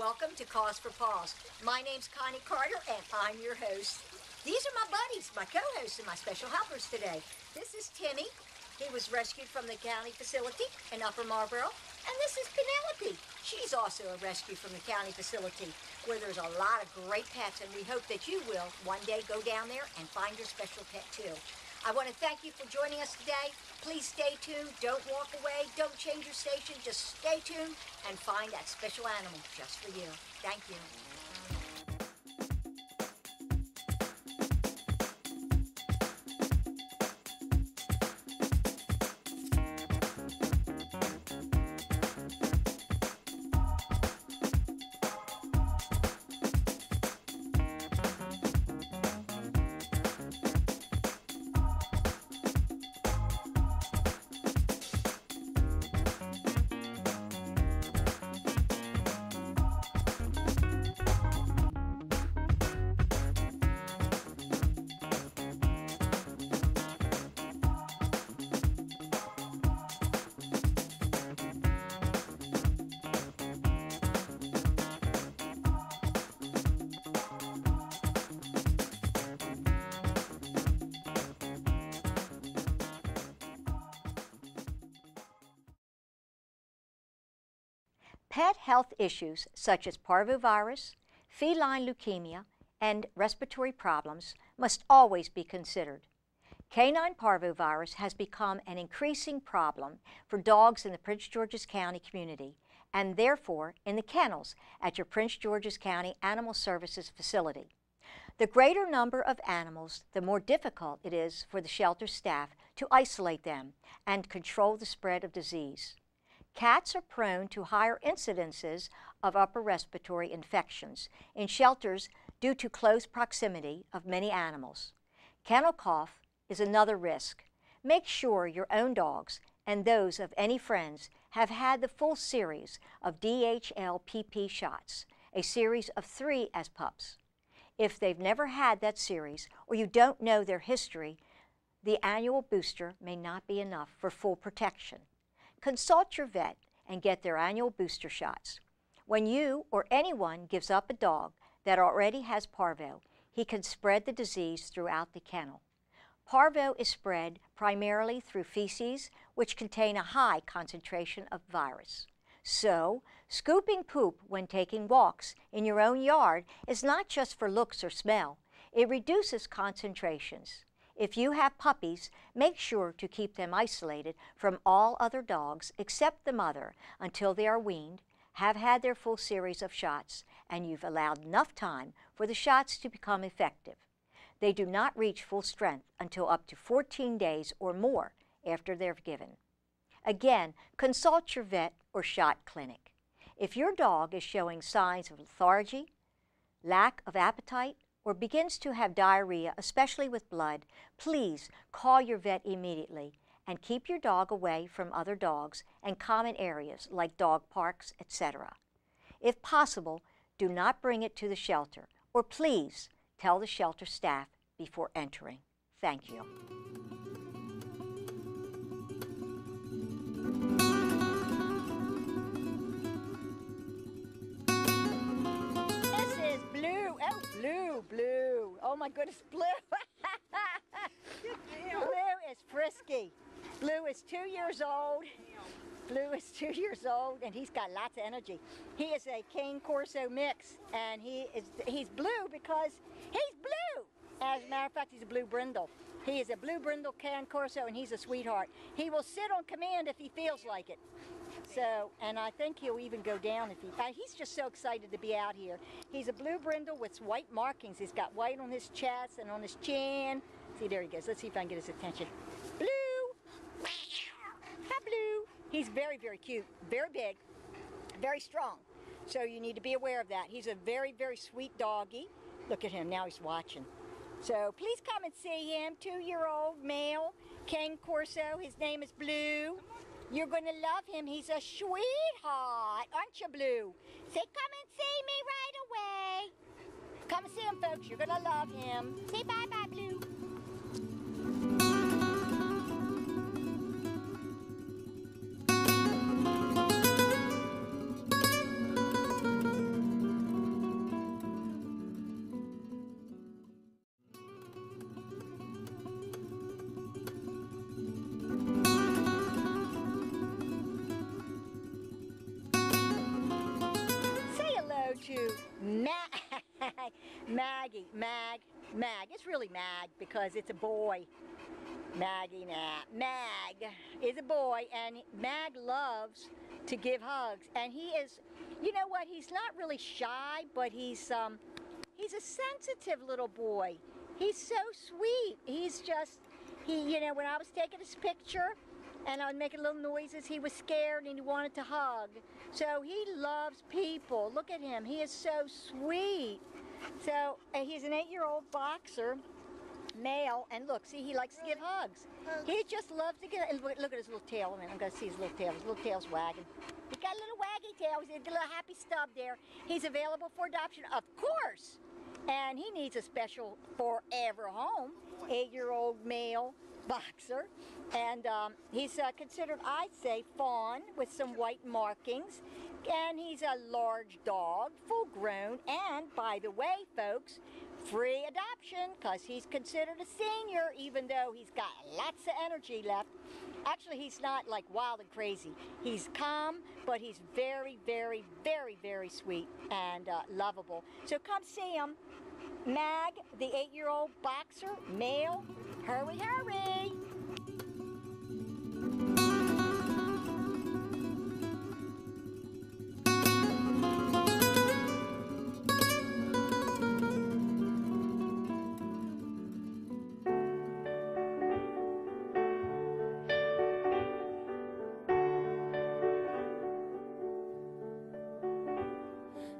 welcome to Cause for Paws. My name's Connie Carter, and I'm your host. These are my buddies, my co-hosts, and my special helpers today. This is Timmy. He was rescued from the county facility in Upper Marlboro. And this is Penelope. She's also a rescue from the county facility, where there's a lot of great pets, and we hope that you will one day go down there and find your special pet too. I want to thank you for joining us today. Please stay tuned. Don't walk away. Don't change your station. Just stay tuned and find that special animal just for you. Thank you. Pet health issues such as parvovirus, feline leukemia, and respiratory problems must always be considered. Canine parvovirus has become an increasing problem for dogs in the Prince George's County community and therefore in the kennels at your Prince George's County Animal Services facility. The greater number of animals, the more difficult it is for the shelter staff to isolate them and control the spread of disease. Cats are prone to higher incidences of upper respiratory infections in shelters due to close proximity of many animals. Kennel cough is another risk. Make sure your own dogs and those of any friends have had the full series of DHL-PP shots, a series of 3 as pups. If they've never had that series or you don't know their history, the annual booster may not be enough for full protection. Consult your vet and get their annual booster shots. When you or anyone gives up a dog that already has parvo, he can spread the disease throughout the kennel. Parvo is spread primarily through feces, which contain a high concentration of virus. So, scooping poop when taking walks in your own yard is not just for looks or smell. It reduces concentrations. If you have puppies, make sure to keep them isolated from all other dogs except the mother until they are weaned, have had their full series of shots, and you've allowed enough time for the shots to become effective. They do not reach full strength until up to 14 days or more after they're given. Again, consult your vet or shot clinic. If your dog is showing signs of lethargy, lack of appetite, or begins to have diarrhea, especially with blood, please call your vet immediately and keep your dog away from other dogs and common areas like dog parks, etc. If possible, do not bring it to the shelter, or please tell the shelter staff before entering. Thank you. Blue. Oh my goodness, Blue. Blue is frisky. Blue is 2 years old. Blue is 2 years old, and he's got lots of energy. He is a Cane Corso mix, and he's blue because he's blue. As a matter of fact, he's a blue brindle. He is a blue brindle Cane Corso, and he's a sweetheart. He will sit on command if he feels like it. So, and I think he'll even go down if he's just so excited to be out here. He's a blue brindle with white markings. He's got white on his chest and on his chin. See, there he goes. Let's see if I can get his attention. Blue! Hi, Blue. He's very, very cute, very big, very strong. So you need to be aware of that. He's a very, very sweet doggy. Look at him. Now he's watching. So please come and see him. 2-year-old male, Cane Corso. His name is Blue. You're going to love him. He's a sweetheart. Aren't you, Blue? Say, come and see me right away. Come and see him, folks. You're going to love him. Say bye-bye, Blue. Maggie, Mag. It's really Mag because it's a boy. Maggie, Mag is a boy, and Mag loves to give hugs. And he is, you know what? He's not really shy, but he's a sensitive little boy. He's so sweet. He's just, you know, when I was taking his picture and I was making little noises, he was scared and he wanted to hug. So he loves people. Look at him. He is so sweet. So he's an 8-year-old boxer, male, and look, see, he likes to give hugs. He just loves to get, and look at his little tail. I'm going to see his little tail. His little tail's wagging. He's got a little waggy tail. He's got a little happy stub there. He's available for adoption, of course. And he needs a special forever home, 8-year-old male boxer. And he's considered, I'd say, fawn with some white markings. And he's a large dog, full grown. And by the way, folks, free adoption, because he's considered a senior, even though he's got lots of energy left. Actually, he's not like wild and crazy. He's calm, but he's very, very, very, very sweet and lovable. So come see him. Mag, the 8-year-old boxer, male. Hurry, hurry.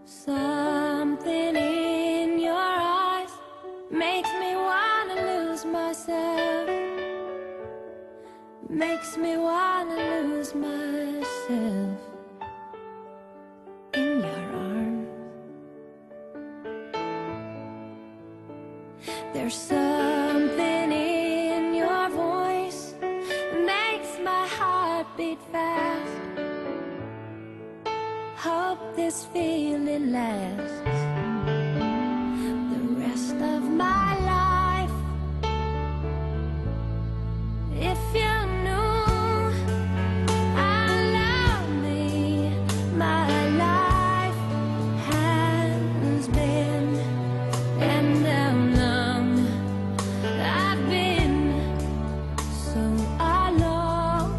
Something in your eyes makes me wanna lose myself. Makes me wanna lose myself in your arms. There's something in your voice makes my heart beat fast. Hope this feeling lasts the rest of my life. If you knew how lonely my life has been, and how long I've been so alone.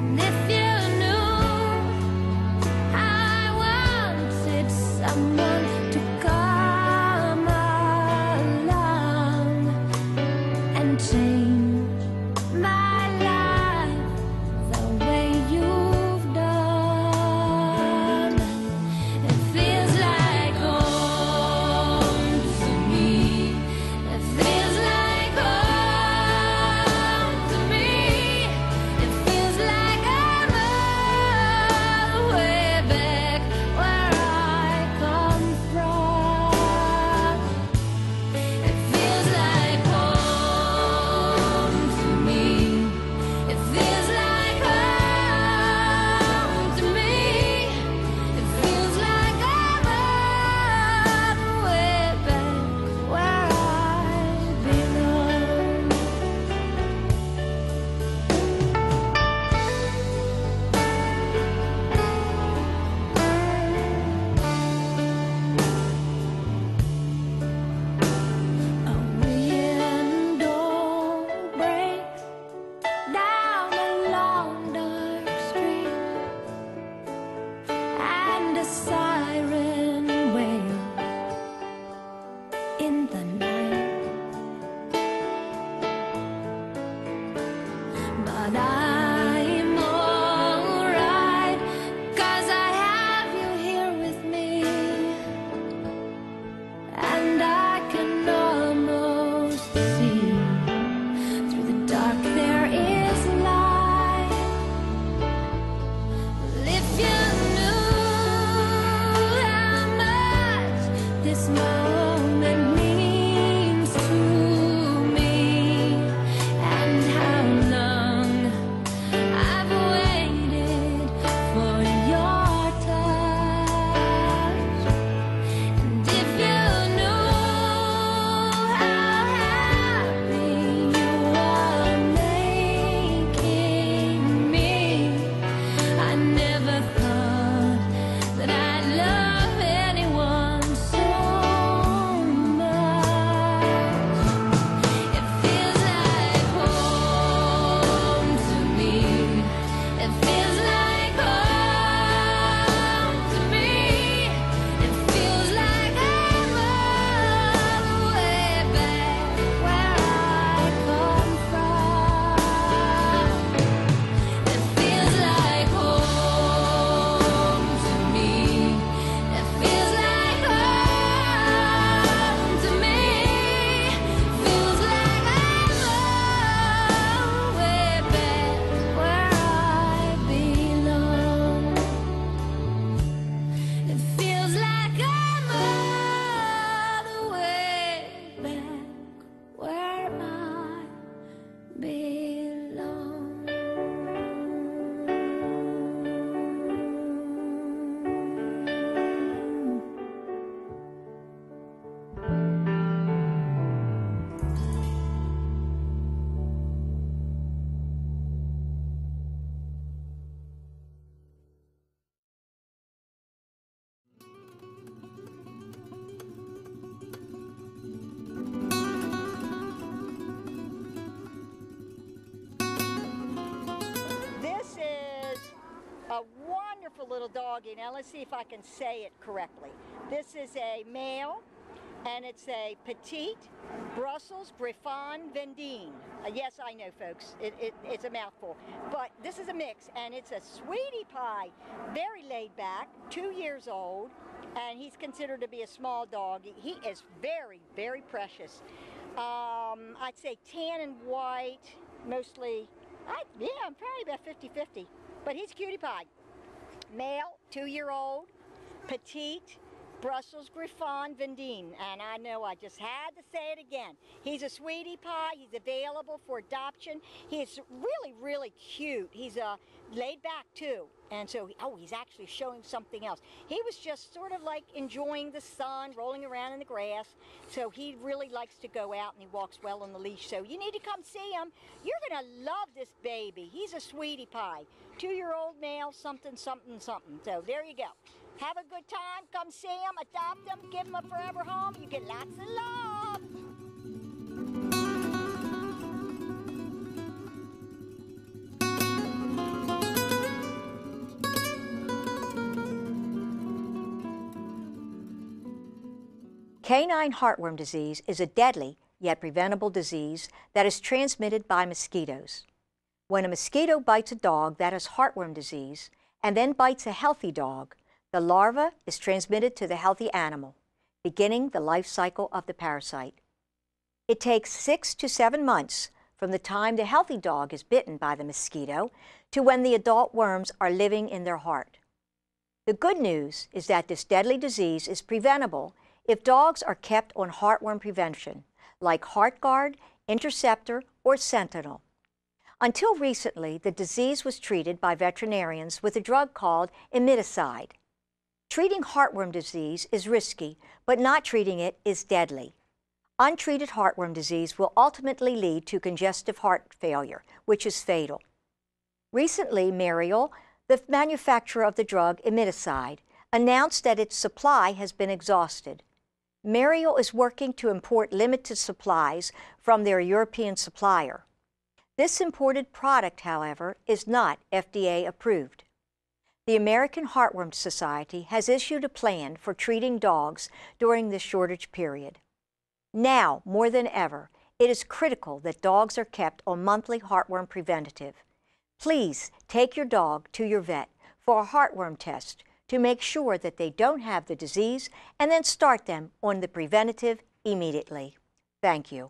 And if you someone to call wonderful little doggy. Now let's see if I can say it correctly. This is a male, and it's a petite Brussels Griffon Vendine. Yes, I know, folks, it's a mouthful. But this is a mix, and it's a sweetie pie. Very laid back, 2 years old, and he's considered to be a small dog. He is very, very precious. I'd say tan and white, mostly. Yeah, I'm probably about 50-50. But he's cutie pie. Male, 2-year-old, petite, Brussels Griffon Vendine. And I know I just had to say it again. He's a sweetie pie. He's available for adoption. He's really, really cute. He's laid back too. And so, he's actually showing something else. He was just sort of like enjoying the sun, rolling around in the grass. So he really likes to go out, and he walks well on the leash. So you need to come see him. You're going to love this baby. He's a sweetie pie. 2-year-old male, something, something, something. So there you go. Have a good time. Come see him, adopt him, give him a forever home. You get lots of love. Canine heartworm disease is a deadly yet preventable disease that is transmitted by mosquitoes. When a mosquito bites a dog that has heartworm disease and then bites a healthy dog, the larva is transmitted to the healthy animal, beginning the life cycle of the parasite. It takes 6 to 7 months from the time the healthy dog is bitten by the mosquito to when the adult worms are living in their heart. The good news is that this deadly disease is preventable if dogs are kept on heartworm prevention, like HeartGuard, Interceptor, or Sentinel. Until recently, the disease was treated by veterinarians with a drug called imiticide. Treating heartworm disease is risky, but not treating it is deadly. Untreated heartworm disease will ultimately lead to congestive heart failure, which is fatal. Recently, Merial, the manufacturer of the drug imiticide, announced that its supply has been exhausted. Merial is working to import limited supplies from their European supplier. This imported product, however, is not FDA approved. The American Heartworm Society has issued a plan for treating dogs during this shortage period. Now, more than ever, it is critical that dogs are kept on monthly heartworm preventative. Please take your dog to your vet for a heartworm test to make sure that they don't have the disease, and then start them on the preventative immediately. Thank you.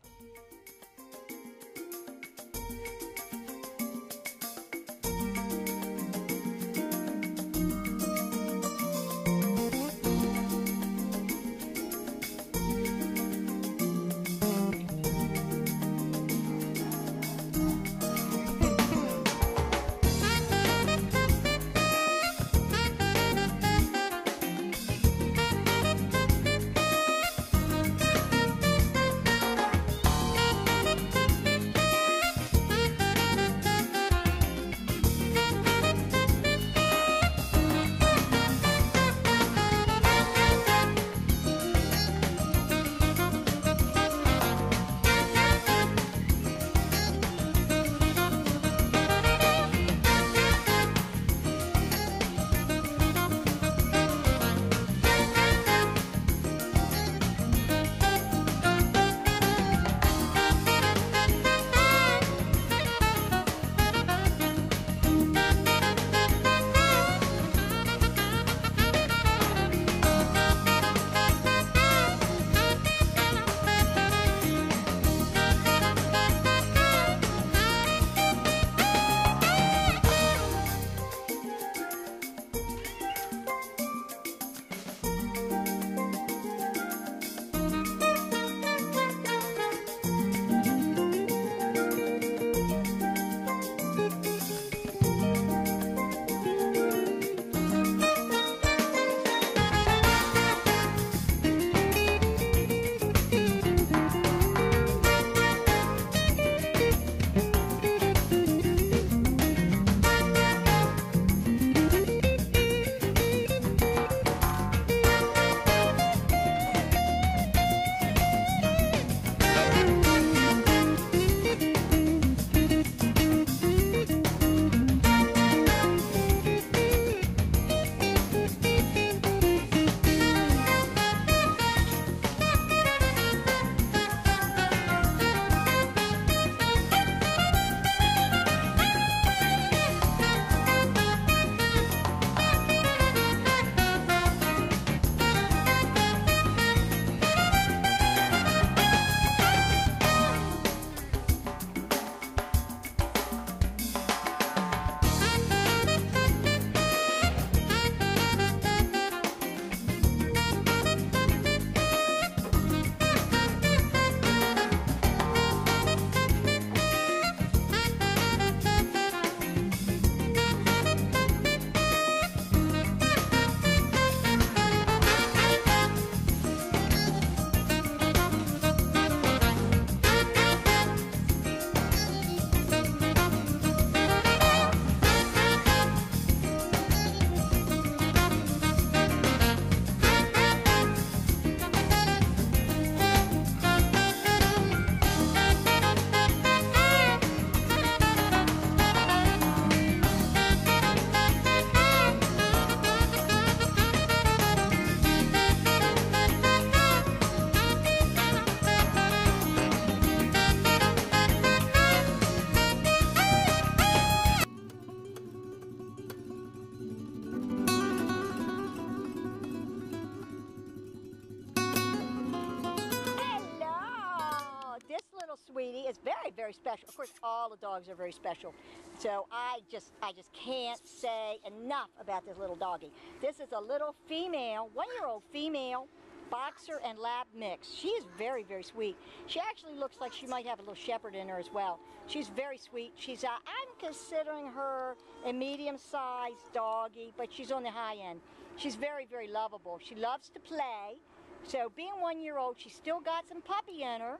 special. Of course, all the dogs are very special. So I just can't say enough about this little doggy. This is a little female, 1-year-old female boxer and lab mix. She is very, very sweet. She actually looks like she might have a little shepherd in her as well. She's very sweet. She's I'm considering her a medium-sized doggy, but she's on the high end. She's very, very lovable. She loves to play. So being 1-year-old, she's still got some puppy in her.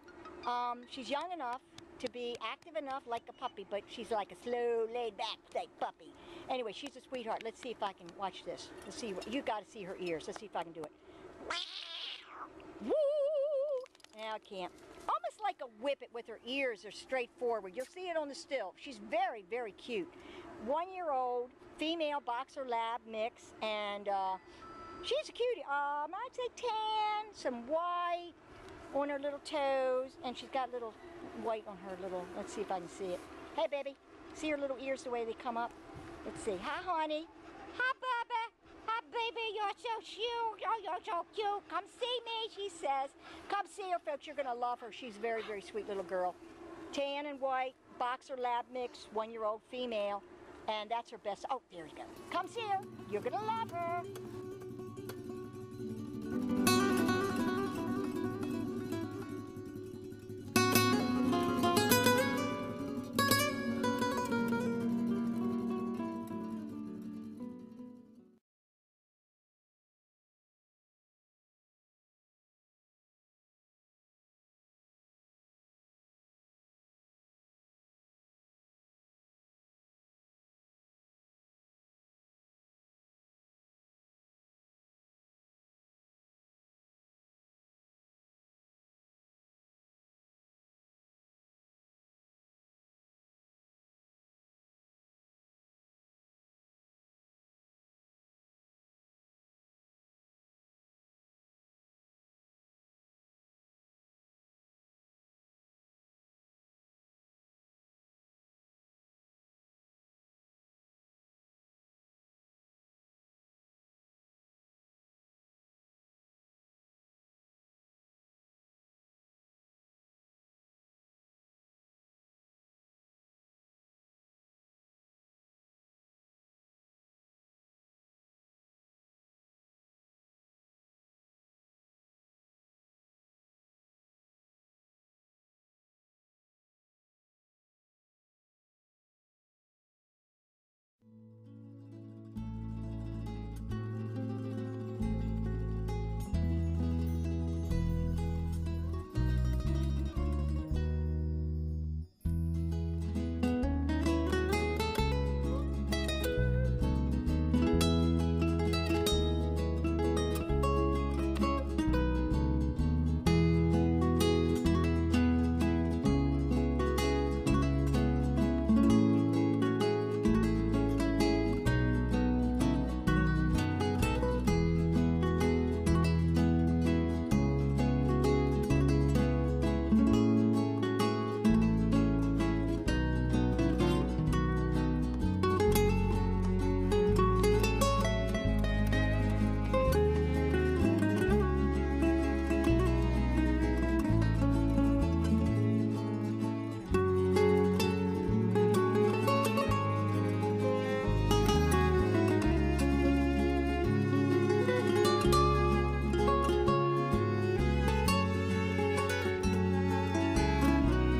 She's young enough to be active enough like a puppy, but she's like a slow, laid-back type puppy. Anyway, she's a sweetheart. Let's see if I can watch this. Let's see. You got to see her ears. Let's see if I can do it. Woo! Now I can't. Almost like a whippet with her ears are straight forward. You'll see it on the still. She's very, very cute. 1-year-old female boxer lab mix, and she's a cutie. I'd say tan, some white on her little toes, and she's got little white on her little. Let's see if I can see it. Hey, baby. See her little ears the way they come up? Let's see. Hi, honey. Hi, Bubba. Hi, baby, you're so cute. Oh, you're so cute. Come see me, she says. Come see her, folks. You're going to love her. She's a very, very sweet little girl. Tan and white, boxer lab mix, 1-year-old female. And that's her best. Oh, there you go. Come see her. You're going to love her.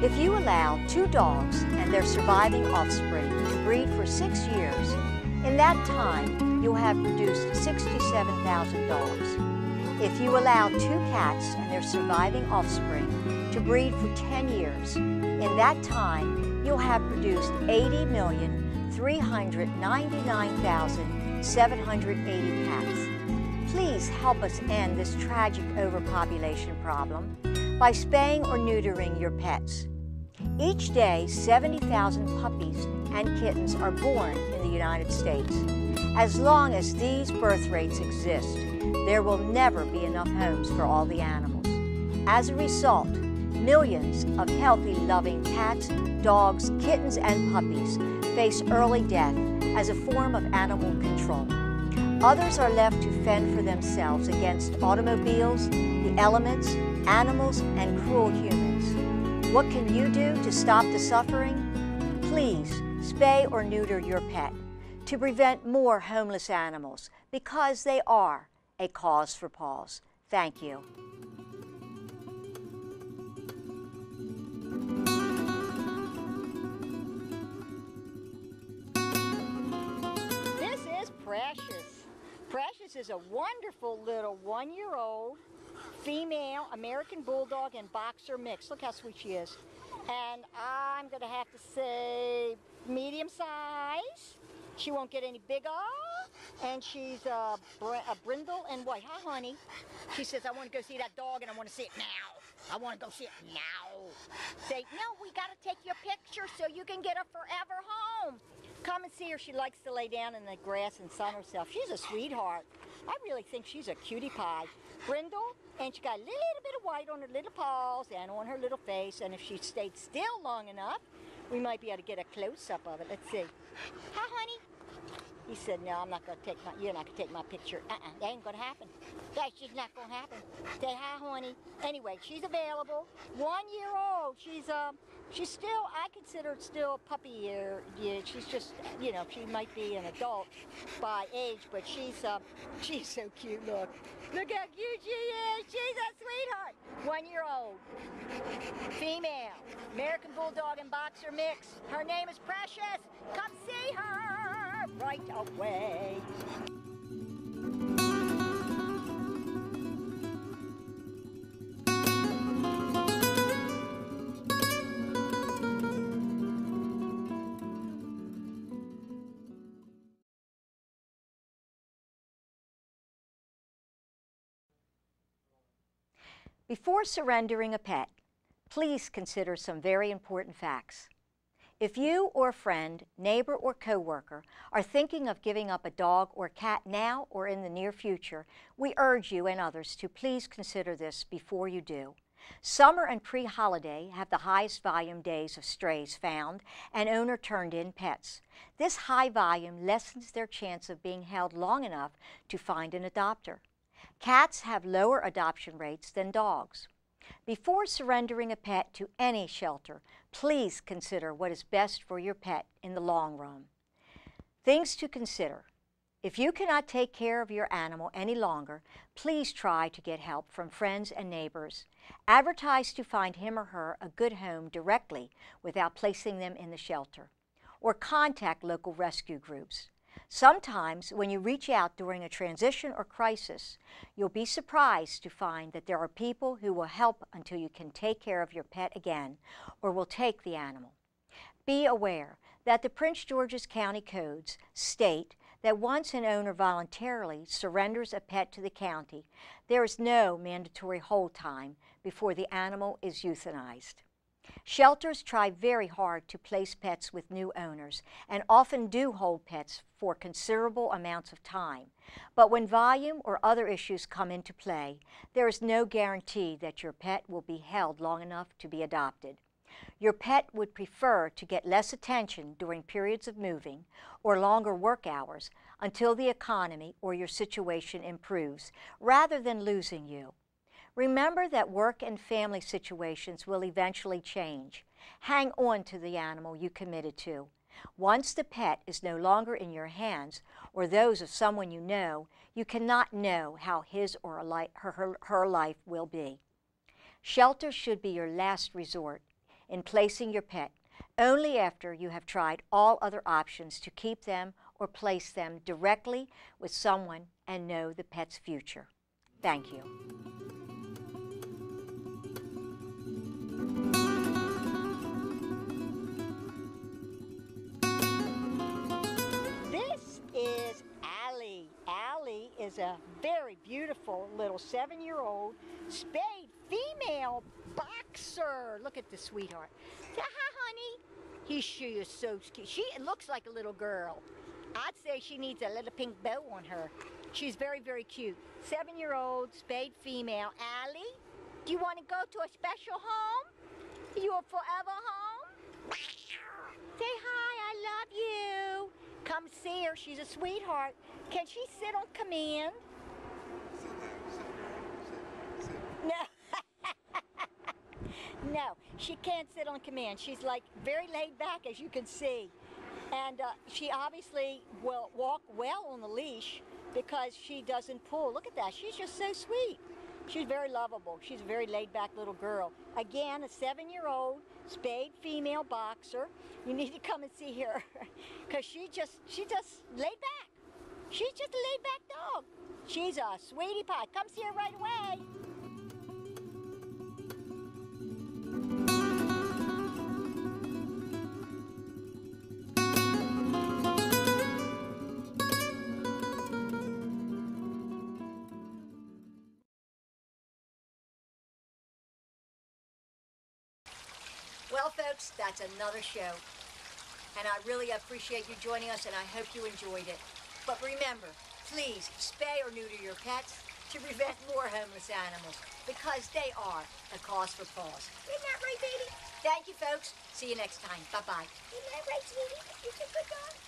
If you allow 2 dogs and their surviving offspring to breed for 6 years, in that time you'll have produced 67,000 dogs. If you allow 2 cats and their surviving offspring to breed for 10 years, in that time you'll have produced 80,399,780 cats. Please help us end this tragic overpopulation problem by spaying or neutering your pets. Each day, 70,000 puppies and kittens are born in the United States. As long as these birth rates exist, there will never be enough homes for all the animals. As a result, millions of healthy, loving cats, dogs, kittens, and puppies face early death as a form of animal control. Others are left to fend for themselves against automobiles, the elements, animals, and cruel humans. What can you do to stop the suffering? Please spay or neuter your pet to prevent more homeless animals, because they are a cause for Paws. Thank you. This is Precious. Precious is a wonderful little 1-year-old female American Bulldog and Boxer mix. Look how sweet she is. And I'm going to have to say medium size. She won't get any bigger. And she's a brindle and white. Hi, honey. She says, I want to go see that dog and I want to see it now. I want to go see it now. Say, no, we got to take your picture so you can get a forever home. Come and see her. She likes to lay down in the grass and sun herself. She's a sweetheart. I really think she's a cutie pie. Brindle, and she got a little bit of white on her little paws and on her little face. And if she stayed still long enough, we might be able to get a close-up of it. Let's see. Hi, honey. He said, no, I'm not going to take my, you're not going to take my picture. That ain't going to happen. That's just not going to happen. Say hi, honey. Anyway, she's available. 1-year-old. She's still, I consider it still a puppy year. Yeah, she's just, you know, she might be an adult by age, but she's so cute. Look how cute she is. She's a sweetheart. 1-year-old. Female. American Bulldog and Boxer mix. Her name is Precious. Come see her right away. Before surrendering a pet, please consider some very important facts. If you or a friend, neighbor, or coworker are thinking of giving up a dog or cat now or in the near future, we urge you and others to please consider this before you do. Summer and pre-holiday have the highest volume days of strays found and owner turned-in pets. This high volume lessens their chance of being held long enough to find an adopter. Cats have lower adoption rates than dogs. Before surrendering a pet to any shelter, please consider what is best for your pet in the long run. Things to consider. If you cannot take care of your animal any longer, please try to get help from friends and neighbors. Advertise to find him or her a good home directly without placing them in the shelter. Or contact local rescue groups. Sometimes, when you reach out during a transition or crisis, you'll be surprised to find that there are people who will help until you can take care of your pet again, or will take the animal. Be aware that the Prince George's County codes state that once an owner voluntarily surrenders a pet to the county, there is no mandatory hold time before the animal is euthanized. Shelters try very hard to place pets with new owners and often do hold pets for considerable amounts of time. But when volume or other issues come into play, there is no guarantee that your pet will be held long enough to be adopted. Your pet would prefer to get less attention during periods of moving or longer work hours until the economy or your situation improves, rather than losing you. Remember that work and family situations will eventually change. Hang on to the animal you committed to. Once the pet is no longer in your hands or those of someone you know, you cannot know how his or her life will be. Shelter should be your last resort in placing your pet, only after you have tried all other options to keep them or place them directly with someone and know the pet's future. Thank you. This is Allie. Allie is a very beautiful little 7-year-old spayed female boxer. Look at the sweetheart. Say hi, honey. She is so cute. She looks like a little girl. I'd say she needs a little pink bow on her. She's very, very cute. 7-year-old spayed female. Allie, do you want to go to a special home? Your forever home? Say hi, I love you. Come see her. She's a sweetheart. Can she sit on command? No. No, she can't sit on command. She's like very laid back, as you can see. And she obviously will walk well on the leash because she doesn't pull. Look at that. She's just so sweet. She's very lovable. She's a very laid-back little girl. Again, a 7-year-old spayed female boxer. You need to come and see her because she's just laid back. She's just a laid-back dog. She's a sweetie pie. Come see her right away. Well, folks, that's another show. And I really appreciate you joining us, and I hope you enjoyed it. But remember, please spay or neuter your pets to prevent more homeless animals, because they are a cause for Paws. Isn't that right, baby? Thank you, folks. See you next time. Bye-bye. Isn't that right, sweetie? You're a good dog.